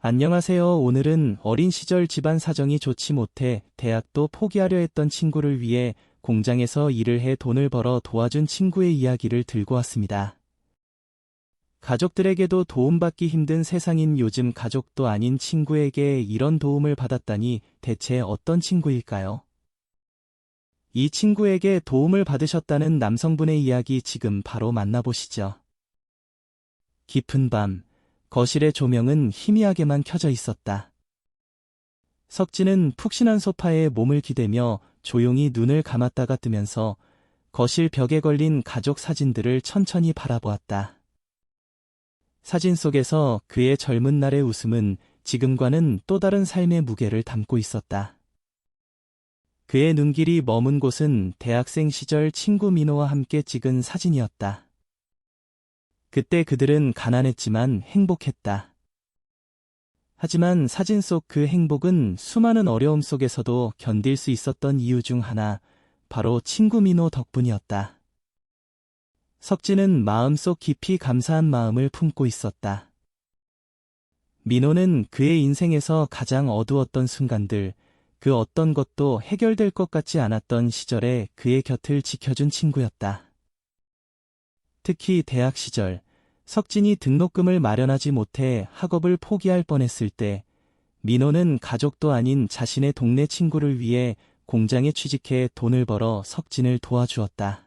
안녕하세요. 오늘은 어린 시절 집안 사정이 좋지 못해 대학도 포기하려 했던 친구를 위해 공장에서 일을 해 돈을 벌어 도와준 친구의 이야기를 들고 왔습니다. 가족들에게도 도움받기 힘든 세상인 요즘 가족도 아닌 친구에게 이런 도움을 받았다니 대체 어떤 친구일까요? 이 친구에게 도움을 받으셨다는 남성분의 이야기 지금 바로 만나보시죠. 깊은 밤, 거실의 조명은 희미하게만 켜져 있었다. 석진은 푹신한 소파에 몸을 기대며 조용히 눈을 감았다가 뜨면서 거실 벽에 걸린 가족 사진들을 천천히 바라보았다. 사진 속에서 그의 젊은 날의 웃음은 지금과는 또 다른 삶의 무게를 담고 있었다. 그의 눈길이 머문 곳은 대학생 시절 친구 민호와 함께 찍은 사진이었다. 그때 그들은 가난했지만 행복했다. 하지만 사진 속 그 행복은 수많은 어려움 속에서도 견딜 수 있었던 이유 중 하나, 바로 친구 민호 덕분이었다. 석진은 마음속 깊이 감사한 마음을 품고 있었다. 민호는 그의 인생에서 가장 어두웠던 순간들, 그 어떤 것도 해결될 것 같지 않았던 시절에 그의 곁을 지켜준 친구였다. 특히 대학 시절, 석진이 등록금을 마련하지 못해 학업을 포기할 뻔했을 때, 민호는 가족도 아닌 자신의 동네 친구를 위해 공장에 취직해 돈을 벌어 석진을 도와주었다.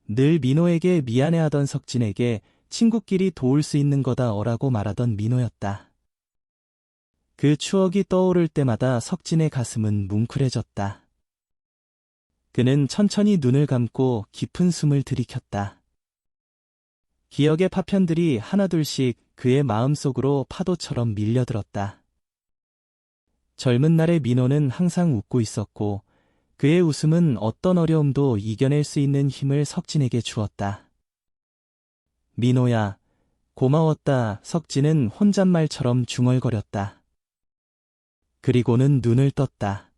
늘 민호에게 미안해하던 석진에게 친구끼리 도울 수 있는 거다라고 말하던 민호였다. 그 추억이 떠오를 때마다 석진의 가슴은 뭉클해졌다. 그는 천천히 눈을 감고 깊은 숨을 들이켰다. 기억의 파편들이 하나둘씩 그의 마음속으로 파도처럼 밀려들었다. 젊은 날의 민호는 항상 웃고 있었고, 그의 웃음은 어떤 어려움도 이겨낼 수 있는 힘을 석진에게 주었다. 민호야, 고마웠다. 석진은 혼잣말처럼 중얼거렸다. 그리고는 눈을 떴다.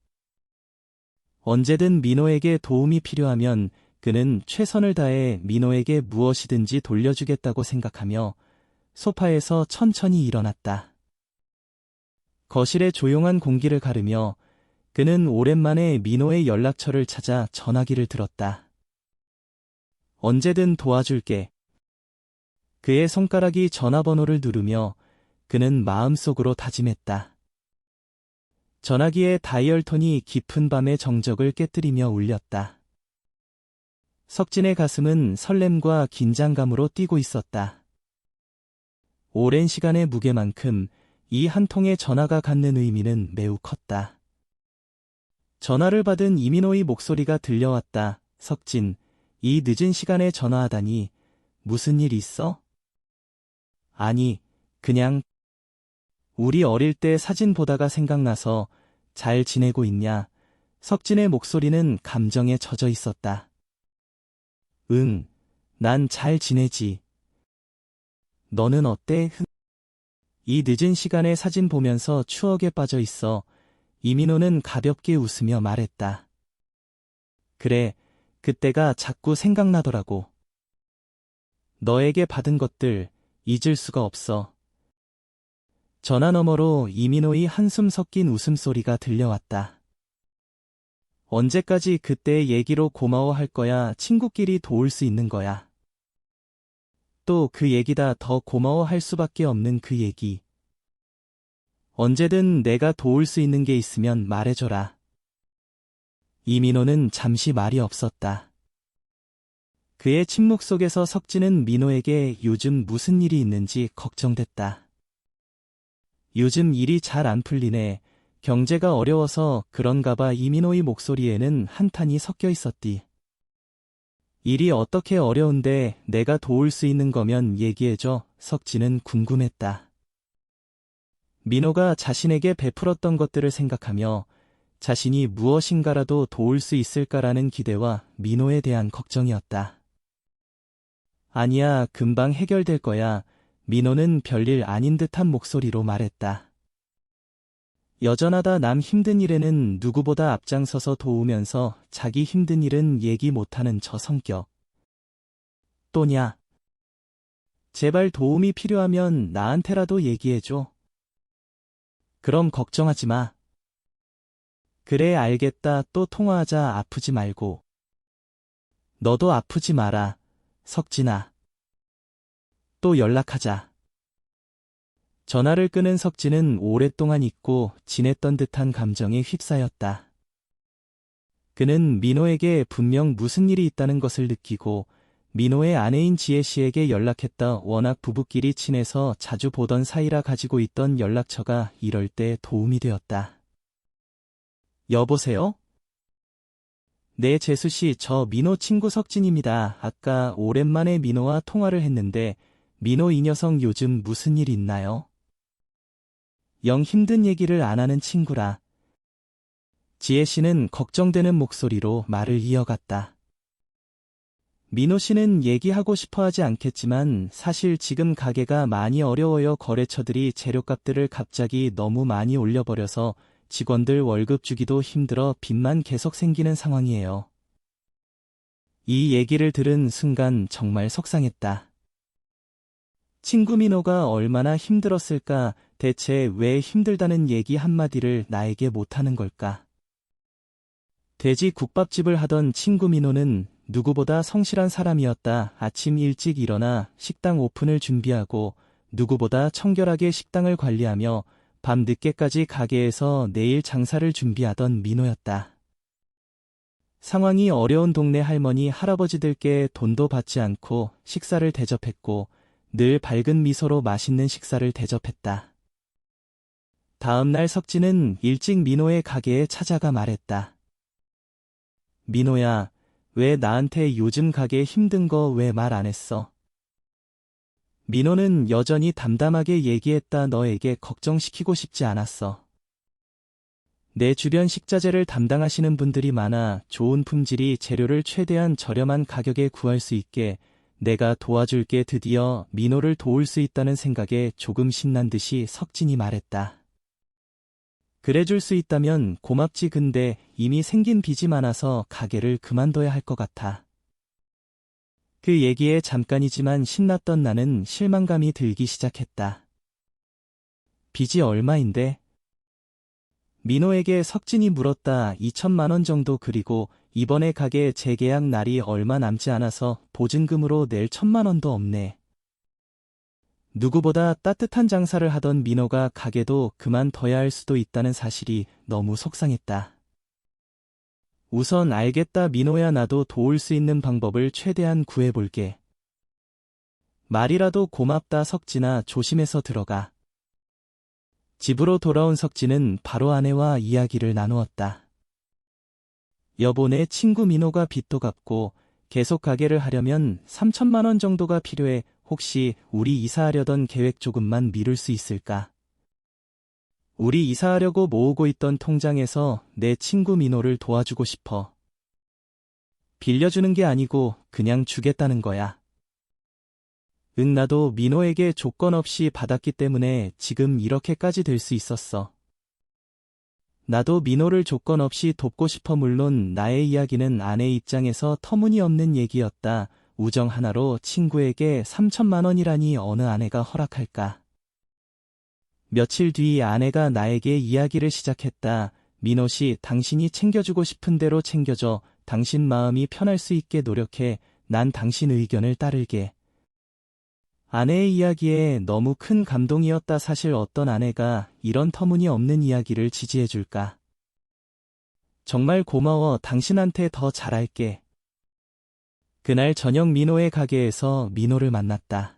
언제든 민호에게 도움이 필요하면 그는 최선을 다해 민호에게 무엇이든지 돌려주겠다고 생각하며 소파에서 천천히 일어났다. 거실의 조용한 공기를 가르며 그는 오랜만에 민호의 연락처를 찾아 전화기를 들었다. 언제든 도와줄게. 그의 손가락이 전화번호를 누르며 그는 마음속으로 다짐했다. 전화기의 다이얼 톤이 깊은 밤의 정적을 깨뜨리며 울렸다. 석진의 가슴은 설렘과 긴장감으로 뛰고 있었다. 오랜 시간의 무게만큼 이 한 통의 전화가 갖는 의미는 매우 컸다. 전화를 받은 이민호의 목소리가 들려왔다. 석진, 이 늦은 시간에 전화하다니 무슨 일 있어? 아니, 그냥 우리 어릴 때 사진 보다가 생각나서 잘 지내고 있냐? 석진의 목소리는 감정에 젖어 있었다. 응, 난 잘 지내지. 너는 어때? 이 늦은 시간에 사진 보면서 추억에 빠져 있어. 이민호는 가볍게 웃으며 말했다. 그래, 그때가 자꾸 생각나더라고. 너에게 받은 것들 잊을 수가 없어. 전화 너머로 이민호의 한숨 섞인 웃음소리가 들려왔다. 언제까지 그때의 얘기로 고마워할 거야? 친구끼리 도울 수 있는 거야. 또 그 얘기다, 더 고마워할 수밖에 없는 그 얘기. 언제든 내가 도울 수 있는 게 있으면 말해줘라. 이민호는 잠시 말이 없었다. 그의 침묵 속에서 석진은 민호에게 요즘 무슨 일이 있는지 걱정됐다. 요즘 일이 잘 안 풀리네. 경제가 어려워서 그런가 봐. 이민호의 목소리에는 한탄이 섞여 있었디. 일이 어떻게 어려운데 내가 도울 수 있는 거면 얘기해줘. 석진은 궁금했다. 민호가 자신에게 베풀었던 것들을 생각하며 자신이 무엇인가라도 도울 수 있을까라는 기대와 민호에 대한 걱정이었다. 아니야, 금방 해결될 거야. 민호는 별일 아닌 듯한 목소리로 말했다. 여전하다. 남 힘든 일에는 누구보다 앞장서서 도우면서 자기 힘든 일은 얘기 못하는 저 성격. 또냐? 제발 도움이 필요하면 나한테라도 얘기해줘. 그럼 걱정하지 마. 그래, 알겠다. 또 통화하자. 아프지 말고. 너도 아프지 마라. 석진아. 또 연락하자. 전화를 끄는 석진은 오랫동안 잊고 지냈던 듯한 감정에 휩싸였다. 그는 민호에게 분명 무슨 일이 있다는 것을 느끼고 민호의 아내인 지혜 씨에게 연락했다. 워낙 부부끼리 친해서 자주 보던 사이라 가지고 있던 연락처가 이럴 때 도움이 되었다. 여보세요? 네, 재수 씨, 저 민호 친구 석진입니다. 아까 오랜만에 민호와 통화를 했는데 민호 이 녀석 요즘 무슨 일 있나요? 영 힘든 얘기를 안 하는 친구라. 지혜 씨는 걱정되는 목소리로 말을 이어갔다. 민호 씨는 얘기하고 싶어 하지 않겠지만 사실 지금 가게가 많이 어려워요. 거래처들이 재료값들을 갑자기 너무 많이 올려버려서 직원들 월급 주기도 힘들어 빚만 계속 생기는 상황이에요. 이 얘기를 들은 순간 정말 속상했다. 친구 민호가 얼마나 힘들었을까, 대체 왜 힘들다는 얘기 한마디를 나에게 못하는 걸까? 돼지 국밥집을 하던 친구 민호는 누구보다 성실한 사람이었다. 아침 일찍 일어나 식당 오픈을 준비하고 누구보다 청결하게 식당을 관리하며 밤 늦게까지 가게에서 내일 장사를 준비하던 민호였다. 상황이 어려운 동네 할머니, 할아버지들께 돈도 받지 않고 식사를 대접했고 늘 밝은 미소로 맛있는 식사를 대접했다. 다음 날 석진은 일찍 민호의 가게에 찾아가 말했다. 민호야, 왜 나한테 요즘 가게 힘든 거 왜 말 안 했어? 민호는 여전히 담담하게 얘기했다. 너에게 걱정시키고 싶지 않았어. 내 주변 식자재를 담당하시는 분들이 많아 좋은 품질이 재료를 최대한 저렴한 가격에 구할 수 있게 내가 도와줄게. 드디어 민호를 도울 수 있다는 생각에 조금 신난 듯이 석진이 말했다. 그래 줄 수 있다면 고맙지. 근데 이미 생긴 빚이 많아서 가게를 그만둬야 할 것 같아. 그 얘기에 잠깐이지만 신났던 나는 실망감이 들기 시작했다. 빚이 얼마인데? 민호에게 석진이 물었다. 2천만 원 정도. 그리고 이번에 가게 재계약 날이 얼마 남지 않아서 보증금으로 낼 1,000만 원도 없네. 누구보다 따뜻한 장사를 하던 민호가 가게도 그만둬야 할 수도 있다는 사실이 너무 속상했다. 우선 알겠다 민호야, 나도 도울 수 있는 방법을 최대한 구해볼게. 말이라도 고맙다. 석진아, 조심해서 들어가. 집으로 돌아온 석진은 바로 아내와 이야기를 나누었다. 여보, 내 친구 민호가 빚도 갚고 계속 가게를 하려면 3천만 원 정도가 필요해. 혹시 우리 이사하려던 계획 조금만 미룰 수 있을까? 우리 이사하려고 모으고 있던 통장에서 내 친구 민호를 도와주고 싶어. 빌려주는 게 아니고 그냥 주겠다는 거야. 응, 나도 민호에게 조건 없이 받았기 때문에 지금 이렇게까지 될 수 있었어. 나도 민호를 조건 없이 돕고 싶어. 물론 나의 이야기는 아내 입장에서 터무니없는 얘기였다. 우정 하나로 친구에게 3천만 원이라니 어느 아내가 허락할까. 며칠 뒤 아내가 나에게 이야기를 시작했다. 민호 씨, 당신이 챙겨주고 싶은 대로 챙겨줘. 당신 마음이 편할 수 있게 노력해. 난 당신 의견을 따를게. 아내의 이야기에 너무 큰 감동이었다. 사실 어떤 아내가 이런 터무니없는 이야기를 지지해줄까. 정말 고마워. 당신한테 더 잘할게. 그날 저녁 민호의 가게에서 민호를 만났다.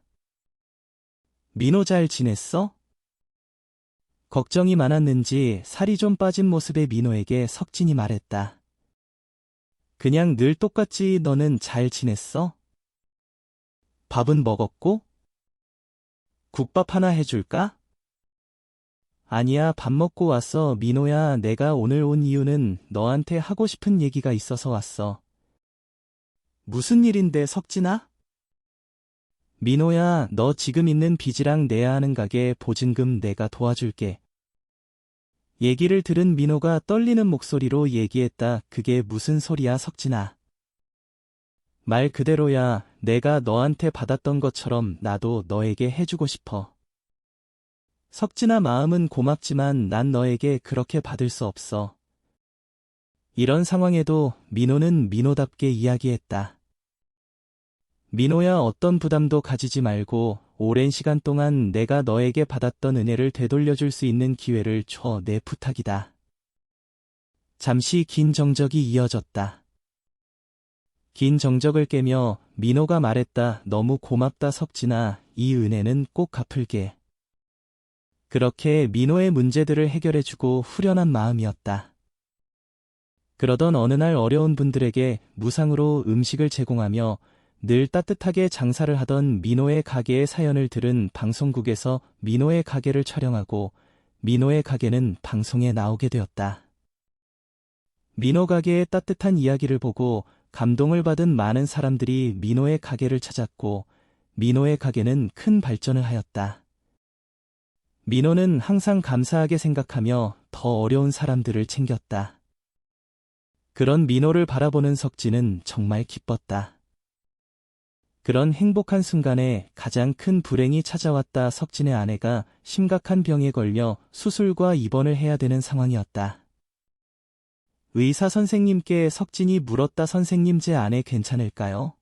민호, 잘 지냈어? 걱정이 많았는지 살이 좀 빠진 모습의 민호에게 석진이 말했다. 그냥 늘 똑같지. 너는 잘 지냈어? 밥은 먹었고? 국밥 하나 해줄까? 아니야, 밥 먹고 왔어. 민호야, 내가 오늘 온 이유는 너한테 하고 싶은 얘기가 있어서 왔어. 무슨 일인데, 석진아? 민호야, 너 지금 있는 빚이랑 내야 하는 가게 보증금 내가 도와줄게. 얘기를 들은 민호가 떨리는 목소리로 얘기했다. 그게 무슨 소리야, 석진아. 말 그대로야. 내가 너한테 받았던 것처럼 나도 너에게 해주고 싶어. 석진아, 마음은 고맙지만 난 너에게 그렇게 받을 수 없어. 이런 상황에도 민호는 민호답게 이야기했다. 민호야, 어떤 부담도 가지지 말고 오랜 시간 동안 내가 너에게 받았던 은혜를 되돌려줄 수 있는 기회를 줘. 내 부탁이다. 잠시 긴 정적이 이어졌다. 긴 정적을 깨며 민호가 말했다. 너무 고맙다 석진아. 이 은혜는 꼭 갚을게. 그렇게 민호의 문제들을 해결해주고 후련한 마음이었다. 그러던 어느 날 어려운 분들에게 무상으로 음식을 제공하며 늘 따뜻하게 장사를 하던 민호의 가게의 사연을 들은 방송국에서 민호의 가게를 촬영하고 민호의 가게는 방송에 나오게 되었다. 민호 가게의 따뜻한 이야기를 보고 감동을 받은 많은 사람들이 민호의 가게를 찾았고 민호의 가게는 큰 발전을 하였다. 민호는 항상 감사하게 생각하며 더 어려운 사람들을 챙겼다. 그런 민호를 바라보는 석진은 정말 기뻤다. 그런 행복한 순간에 가장 큰 불행이 찾아왔다. 석진의 아내가 심각한 병에 걸려 수술과 입원을 해야 되는 상황이었다. 의사 선생님께 석진이 물었다. 선생님, 제 아내 괜찮을까요?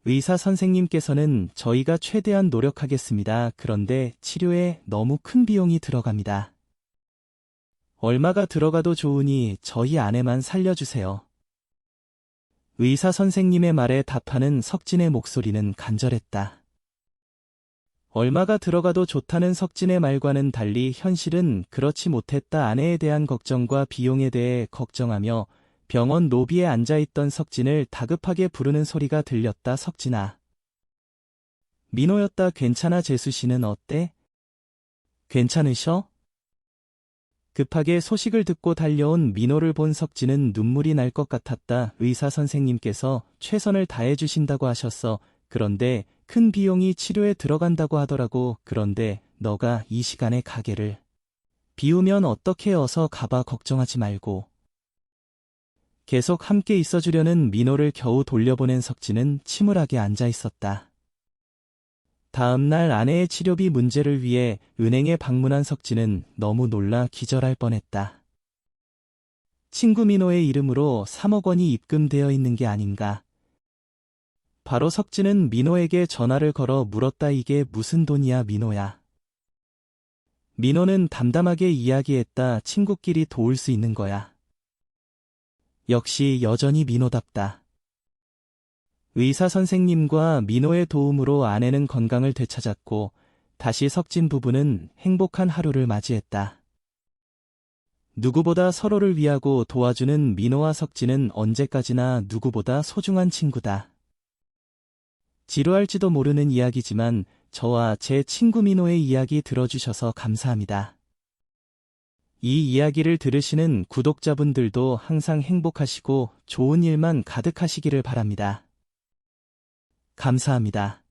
의사 선생님께서는 저희가 최대한 노력하겠습니다. 그런데 치료에 너무 큰 비용이 들어갑니다. 얼마가 들어가도 좋으니 저희 아내만 살려주세요. 의사 선생님의 말에 답하는 석진의 목소리는 간절했다. 얼마가 들어가도 좋다는 석진의 말과는 달리 현실은 그렇지 못했다. 아내에 대한 걱정과 비용에 대해 걱정하며 병원 로비에 앉아있던 석진을 다급하게 부르는 소리가 들렸다. 석진아. 민호였다. 괜찮아. 재수 씨는 어때? 괜찮으셔? 급하게 소식을 듣고 달려온 민호를 본 석진은 눈물이 날 것 같았다. 의사 선생님께서 최선을 다해 주신다고 하셨어. 그런데 큰 비용이 치료에 들어간다고 하더라고. 그런데 너가 이 시간에 가게를 비우면 어떻게? 어서 가봐. 걱정하지 말고. 계속 함께 있어주려는 민호를 겨우 돌려보낸 석진은 침울하게 앉아 있었다. 다음 날 아내의 치료비 문제를 위해 은행에 방문한 석진은 너무 놀라 기절할 뻔했다. 친구 민호의 이름으로 3억 원이 입금되어 있는 게 아닌가. 바로 석진은 민호에게 전화를 걸어 물었다. 이게 무슨 돈이야, 민호야. 민호는 담담하게 이야기했다. 친구끼리 도울 수 있는 거야. 역시 여전히 민호답다. 의사 선생님과 민호의 도움으로 아내는 건강을 되찾았고 다시 석진 부부는 행복한 하루를 맞이했다. 누구보다 서로를 위하고 도와주는 민호와 석진은 언제까지나 누구보다 소중한 친구다. 지루할지도 모르는 이야기지만 저와 제 친구 민호의 이야기 들어주셔서 감사합니다. 이 이야기를 들으시는 구독자분들도 항상 행복하시고 좋은 일만 가득하시기를 바랍니다. 감사합니다.